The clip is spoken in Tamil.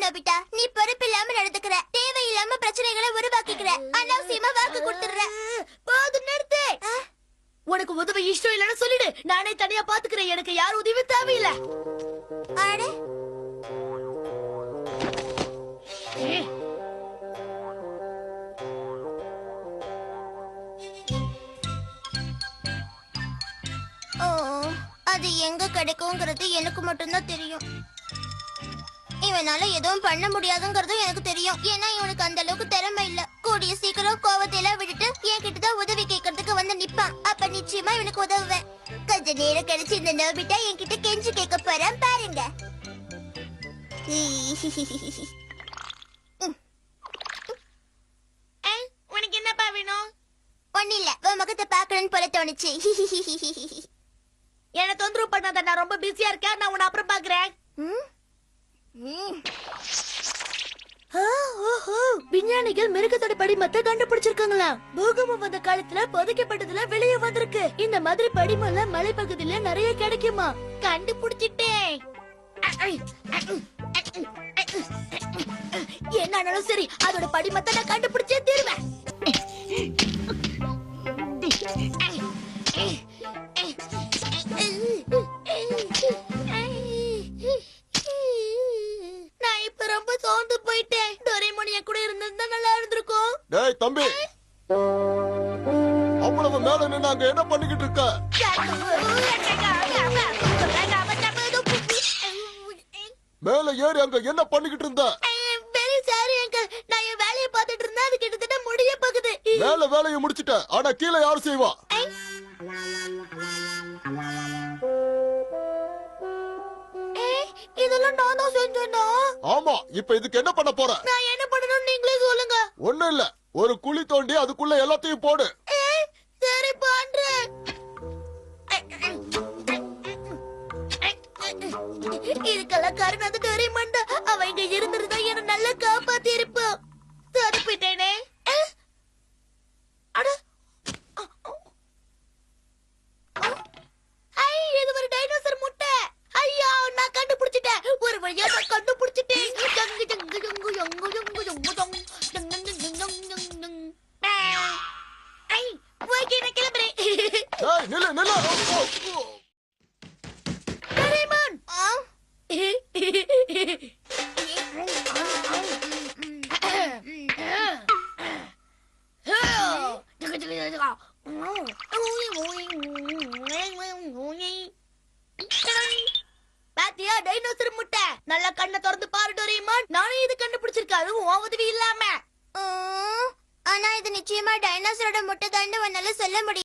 நோபிட்டா, நீ பொறுப்பில்லாம நடந்துக்கிற, தேவையில்லாம பிரச்சனைகளை உருவாக்கிக்கிற, அனாவசியமா வாக்கு கொடுத்துடுற. போது நிறுத்து. உனக்கு உதவி இஷ்டம் இல்லைன்னு சொல்லிடு, நானே தனியா பாத்துக்கிறேன். எனக்கு யார் உதவி தேவையில்லை. அட ஓ, அது எங்க கிடைக்கும்ங்கிறது எனக்கு மட்டும்தான் தெரியும். இவனால எதுவும் பண்ண முடியாதுங்கிறதும் எனக்கு தெரியும். ஏன்னா இவனுக்கு அந்த அளவுக்கு திறமை இல்ல. கூடிய சீக்கிரம் கோவத்தை எல்லாம் விட்டுட்டு என்கிட்டதான் உதவி கேட்கறதுக்கு வந்து நிப்பான். அப்ப நிச்சயமா இவனுக்கு உதவுவேன். கொஞ்ச நேரம் கழிச்சு இந்த நோபிட்டா என்கிட்ட கெஞ்சி கேட்க போறான் பாருங்க. உனக்கு என்னப்பா வேணும்? ஒண்ணு இல்ல, உன் முகத்தை பாக்கணும்னு போல தோணுச்சு. என்ன தொந்தரவு பண்ணாத, நான் ரொம்ப பிஸியா இருக்கேன். நான் உன்னை அப்புறம் பாக்குறேன். விஞ்ஞானிகள் மிருகத்தோட படிமத்தை கண்டுபிடிச்சிருக்காங்களா? பூகம்பம் வந்த காலத்துல புதைக்கப்பட்டதுல வெளியே வந்திருக்கு. இந்த மாதிரி படிமம்ல மலைப்பகுதியில நிறைய கிடைக்குமா? கண்டுபிடிச்சிட்டேன். என்னாலும் சரி, அதோட படிமத்தை நான் கண்டுபிடிச்சே தீருவேன். நான் இப்ப ரொம்ப சோர்ந்து போயிட்டேன். டோரேமான் என் கூட இருந்திருந்தா நல்லா இருந்திருக்கும். டேய் தம்பி, அவ்வளவு மேல நின்னு அங்க என்ன பண்ணிக்கிட்டு இருக்க? மேல ஏறி அங்க என்ன பண்ணிக்கிட்டு இருந்த? வெரி சாரி அங்கிள், நான் என் வேலையை பார்த்துட்டு இருந்தேன். அது கிட்டத்தட்ட முடிய போகுது. மேல வேலையை முடிச்சிட்ட, ஆனா கீழே யாரு செய்வா? இதெல்லாம் நான் தான் செஞ்சேனா? ஆமா, இப்ப இதுக்கு என்ன பண்ண போற? நான் என்ன பண்ணணும்னு நீங்களே சொல்லுங்க. ஒண்ணும் இல்ல, ஒரு குழி தோண்டி அதுக்குள்ள எல்லாத்தையும் போடு. சரி பண்றேன். இதுக்கெல்லாம் காரணம் அது டோரேமான் தான். அவன் இங்க இருந்திருந்தா என்ன நல்லா காப்பாத்தி இருப்பான். தடுப்பிட்டேனே. அட, ஐ, இது ஒரு டைனோசர் முட்டை. ஐயா, நான் கண்டுபிடிச்சிட்டேன். ஒரு வழியா நான் கண்டுபிடிச்சிட்டேன். ஜங்கு ஜங்கு ஜங்கு ஜங்கு ஜங்கு ஜங்கு ஜங்கு ஜங்கு ஜங்கு ஜங்கு ஜங்கு. ஐ, ஓகே, நான் கிளம்புறேன். ஏய் நில்லு நில்லு. டோரேமான். பாத்தியா, டைனோசர் முட்டை. நல்லா கண்ணை திறந்து பாரு டோரேமான். நானும் இது கண்டுபிடிச்சிருக்கேன், அதுவும் உன் உதவி இல்லாம. ஆனா இது நிச்சயமா டைனோசரோட முட்டை தான் உன்னால சொல்ல முடியும்.